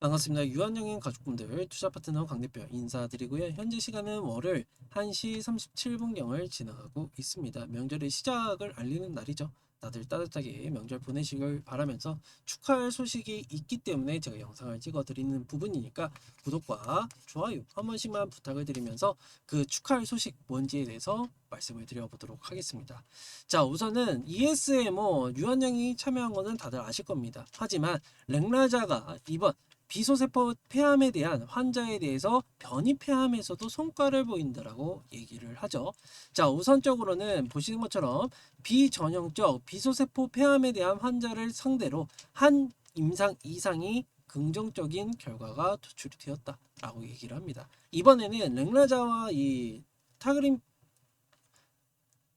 반갑습니다. 유한영인 가족분들 투자 파트너 강 대표 인사드리고요. 현재 시간은 월요일 1시 37분경을 지나가고 있습니다. 명절의 시작을 알리는 날이죠. 다들 따뜻하게 명절 보내시길 바라면서 축하할 소식이 있기 때문에 제가 영상을 찍어 드리는 부분이니까 구독과 좋아요 한 번씩만 부탁을 드리면서 그 축하할 소식 뭔지에 대해서 말씀을 드려보도록 하겠습니다. 자, 우선은 ESMO 유한영이 참여한 거는 다들 아실 겁니다. 하지만 렉라자가 이번 비소세포 폐암에 대한 환자에 대해서 변이 폐암에서도 성과를 보인다라고 얘기를 하죠. 자, 우선적으로는 보시는 것처럼 비전형적 비소세포 폐암에 대한 환자를 상대로 한 임상 이상이 긍정적인 결과가 도출이 되었다라고 얘기를 합니다. 이번에는 렉라자와 이 타그림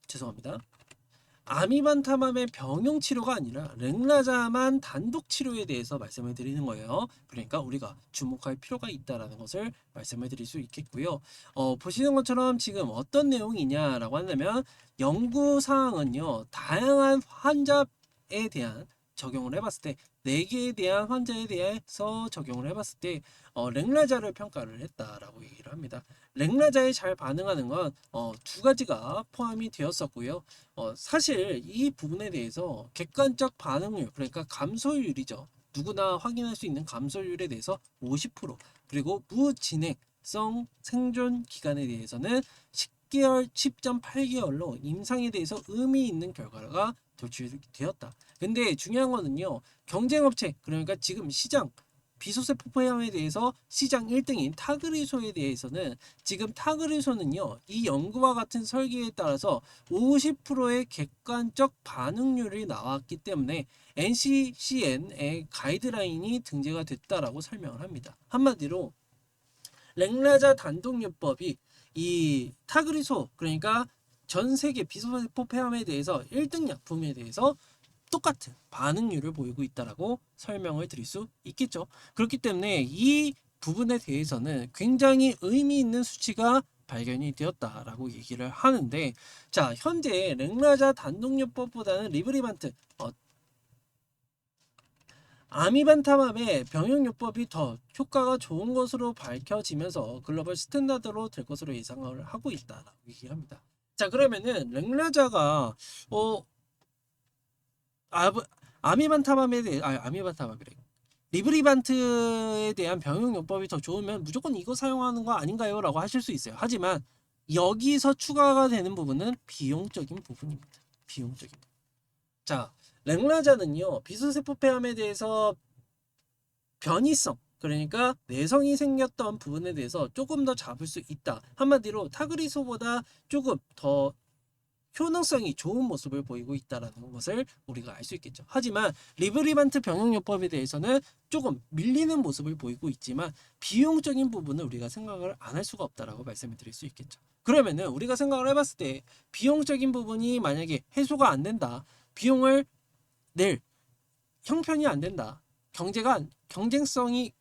죄송합니다. 아미반타맘의 병용 치료가 아니라 렉라자만 단독 치료에 대해서 말씀을 드리는 거예요. 그러니까 우리가 주목할 필요가 있다라는 것을 말씀을 드릴 수 있겠고요. 보시는 것처럼 지금 어떤 내용이냐라고 한다면 연구 사항은요. 다양한 환자에 대한 적용을 해봤을 때 4개에 대한 환자에 대해서 적용을 해봤을 때 렉라자를 평가를 했다라고 얘기를 합니다. 렉라자에 잘 반응하는 건 두 가지가 포함이 되었었고요. 사실 이 부분에 대해서 객관적 반응률, 그러니까 감소율이죠. 누구나 확인할 수 있는 감소율에 대해서 50%, 그리고 무진행성 생존 기간에 대해서는 10개월, 10.8개월로 임상에 대해서 의미 있는 결과가 도출되었다. 근데 중요한 거는요. 경쟁업체, 그러니까 지금 시장 비소세포 폐암에 대해서 시장 1등인 타그리소에 대해서는 지금 타그리소는요. 이 연구와 같은 설계에 따라서 50%의 객관적 반응률이 나왔기 때문에 NCCN의 가이드라인이 등재가 됐다라고 설명을 합니다. 한마디로 렉라자 단독요법이 이 타그리소, 그러니까 전 세계 비소세포 폐암에 대해서 1등 약품에 대해서 똑같은 반응률을 보이고 있다라고 설명을 드릴 수 있겠죠. 그렇기 때문에 이 부분에 대해서는 굉장히 의미 있는 수치가 발견이 되었다라고 얘기를 하는데, 자, 현재 렉라자 단독요법보다는 리브리반트 아미반타맘의 병용요법이 더 효과가 좋은 것으로 밝혀지면서 글로벌 스탠다드로 될 것으로 예상을 하고 있다라고 얘기합니다. 자, 그러면은 렉라자가 어 아브, 아미반타맘에 대해 아미반타맘이래. 리브리반트에 대한 병용요법이 더 좋으면 무조건 이거 사용하는 거 아닌가요? 라고 하실 수 있어요. 하지만 여기서 추가가 되는 부분은 비용적인 부분입니다. 비용적인 부분. 자, 렉라자는요. 비소세포 폐암에 대해서 변이성, 그러니까 내성이 생겼던 부분에 대해서 조금 더 잡을 수 있다. 한마디로 타그리소보다 조금 더 효능성이 좋은 모습을 보이고 있다는 것을 우리가 알 수 있겠죠. 하지만 리브리반트 병용요법에 대해서는 조금 밀리는 모습을 보이고 있지만 비용적인 부분을 우리가 생각을 안 할 수가 없다라고 말씀을 드릴 수 있겠죠. 그러면은 우리가 생각을 해봤을 때 비용적인 부분이 만약에 해소가 안 된다. 비용을 낼 형편이 안 된다. 경제성이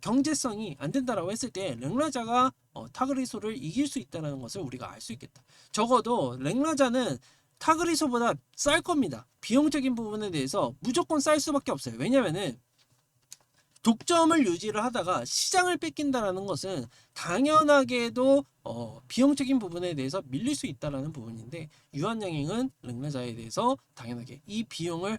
안 된다라고 했을 때 렉라자가 타그리소를 이길 수 있다는 것을 우리가 알 수 있겠다. 적어도 렉라자는 타그리소보다 쌀 겁니다. 비용적인 부분에 대해서 무조건 쌀 수밖에 없어요. 왜냐면은 독점을 유지를 하다가 시장을 뺏긴다라는 것은 당연하게도 비용적인 부분에 대해서 밀릴 수 있다라는 부분인데 유한양행은 렉라자에 대해서 당연하게 이 비용을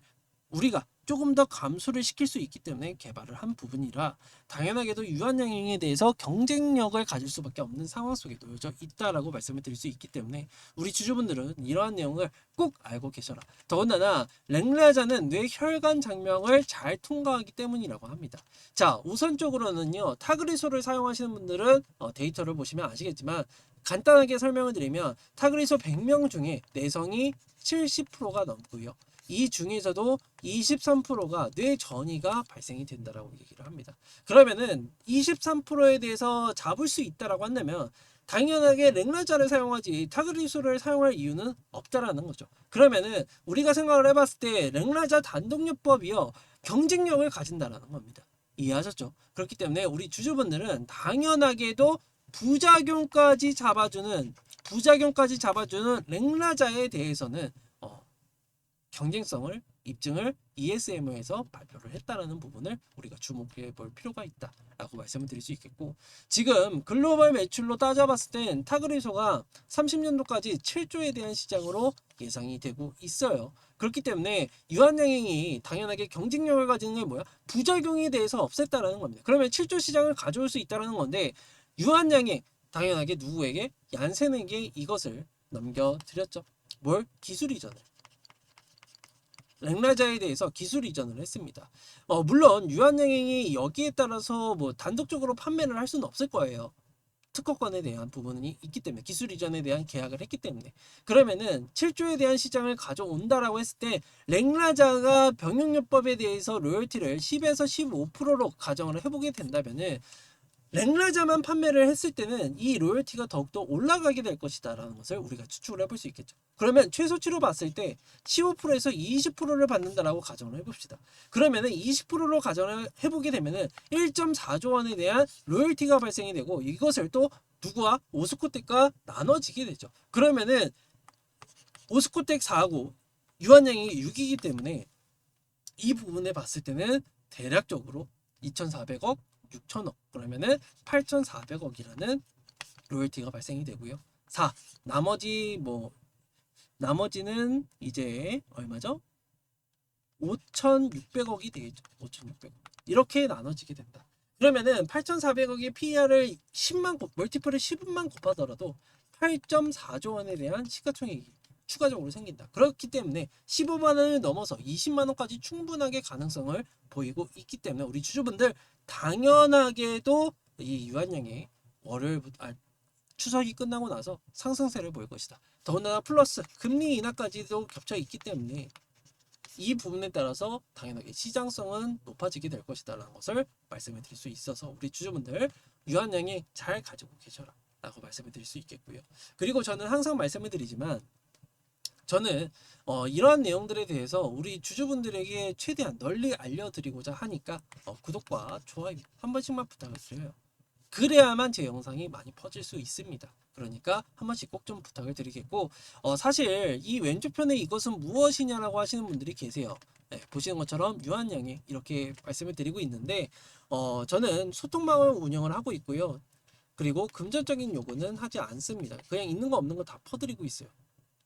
우리가 조금 더 감소를 시킬 수 있기 때문에 개발을 한 부분이라 당연하게도 유한양행에 대해서 경쟁력을 가질 수밖에 없는 상황 속에 놓여져 있다라고 말씀을 드릴 수 있기 때문에 우리 주주분들은 이러한 내용을 꼭 알고 계셔라. 더군다나 렉라자는 뇌혈관 장명을 잘 통과하기 때문이라고 합니다. 자, 우선적으로는요. 타그리소를 사용하시는 분들은 데이터를 보시면 아시겠지만 간단하게 설명을 드리면 타그리소 100명 중에 내성이 70%가 넘고요. 이 중에서도 23%가 뇌전이가 발생이 된다라고 얘기를 합니다. 그러면은 23%에 대해서 잡을 수 있다라고 한다면 당연하게 렉라자를 사용하지 타그리소를 사용할 이유는 없다라는 거죠. 그러면은 우리가 생각을 해봤을 때 렉라자 단독요법이요 경쟁력을 가진다라는 겁니다. 이해하셨죠? 그렇기 때문에 우리 주주분들은 당연하게도 부작용까지 잡아주는 렉라자에 대해서는 경쟁성을 입증을 ESM에서 발표를 했다라는 부분을 우리가 주목해 볼 필요가 있다라고 말씀을 드릴 수 있겠고, 지금 글로벌 매출로 따져봤을 땐 타그리소가 30년도까지 7조에 대한 시장으로 예상이 되고 있어요. 그렇기 때문에 유한양행이 당연하게 경쟁력을 가지는 게 뭐야? 부작용에 대해서 없앴다라는 겁니다. 그러면 7조 시장을 가져올 수 있다는 건데, 유한양행 당연하게 누구에게? 얀센에게 이것을 넘겨드렸죠. 뭘? 기술 이전을. 랭라자에 대해서 기술 이전을 했습니다. 물론 유한양행이 여기에 따라서 뭐 단독적으로 판매를 할 수는 없을 거예요. 특허권에 대한 부분이 있기 때문에, 기술 이전에 대한 계약을 했기 때문에. 그러면은 7조에 대한 시장을 가져온다라고 했을 때 랭라자가 병역요법에 대해서 로열티를 10에서 15%로 가정을 해보게 된다면은 랭라자만 판매를 했을 때는 이 로열티가 더욱더 올라가게 될 것이다 라는 것을 우리가 추측을 해볼 수 있겠죠. 그러면 최소치로 봤을 때 15%에서 20%를 받는다라고 가정을 해봅시다. 그러면은 20%로 가정을 해보게 되면은 1.4조 원에 대한 로열티가 발생이 되고, 이것을 또 누구와? 오스코텍과 나눠지게 되죠. 그러면은 오스코텍 4고 유한양이 6이기 때문에 이 부분에 봤을 때는 대략적으로 2,400억, 6천억, 그러면은 8,400억이라는 로열티가 발생이 되고요. 4. 나머지는 이제 얼마죠? 5,600억이 되겠죠. 5,600억. 이렇게 나눠지게 된다. 그러면은 8,400억의 PER을 10만 멀티플을 10만 곱하더라도 8.4조 원에 대한 시가총액이 추가적으로 생긴다. 그렇기 때문에 15만 원을 넘어서 20만 원까지 충분하게 가능성을 보이고 있기 때문에 우리 주주분들 당연하게도 이 유한양의 추석이 끝나고 나서 상승세를 보일 것이다. 더군다나 플러스 금리 인하까지도 겹쳐 있기 때문에 이 부분에 따라서 당연하게 시장성은 높아지게 될 것이다 라는 것을 말씀을 드릴 수 있어서 우리 주주분들 유한양행 잘 가지고 계셔라 라고 말씀을 드릴 수 있겠고요. 그리고 저는 항상 말씀을 드리지만, 저는 이러한 내용들에 대해서 우리 주주분들에게 최대한 널리 알려드리고자 하니까 구독과 좋아요 한 번씩만 부탁을 드려요. 그래야만 제 영상이 많이 퍼질 수 있습니다. 그러니까 한 번씩 꼭 좀 부탁을 드리겠고, 사실 이 왼쪽 편에 이것은 무엇이냐라고 하시는 분들이 계세요. 네, 보시는 것처럼 유한양행 이렇게 말씀을 드리고 있는데, 저는 소통망을 운영을 하고 있고요. 그리고 금전적인 요구는 하지 않습니다. 그냥 있는 거 없는 거 다 퍼드리고 있어요.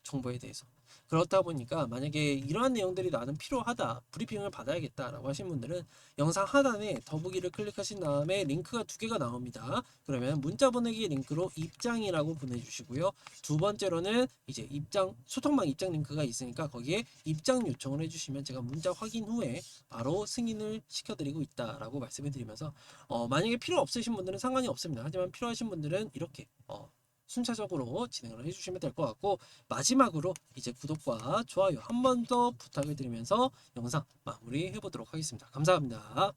정보에 대해서. 그렇다 보니까 만약에 이러한 내용들이 나는 필요하다, 브리핑을 받아야겠다라고 하신 분들은 영상 하단에 더보기를 클릭하신 다음에 링크가 2개가 나옵니다. 그러면 문자 보내기 링크로 입장이라고 보내주시고요. 두 번째로는 이제 소통망 입장 링크가 있으니까 거기에 입장 요청을 해주시면 제가 문자 확인 후에 바로 승인을 시켜드리고 있다라고 말씀을 드리면서, 만약에 필요 없으신 분들은 상관이 없습니다. 하지만 필요하신 분들은 이렇게 순차적으로 진행을 해주시면 될 것 같고, 마지막으로 이제 구독과 좋아요 한 번 더 부탁을 드리면서 영상 마무리해 보도록 하겠습니다. 감사합니다.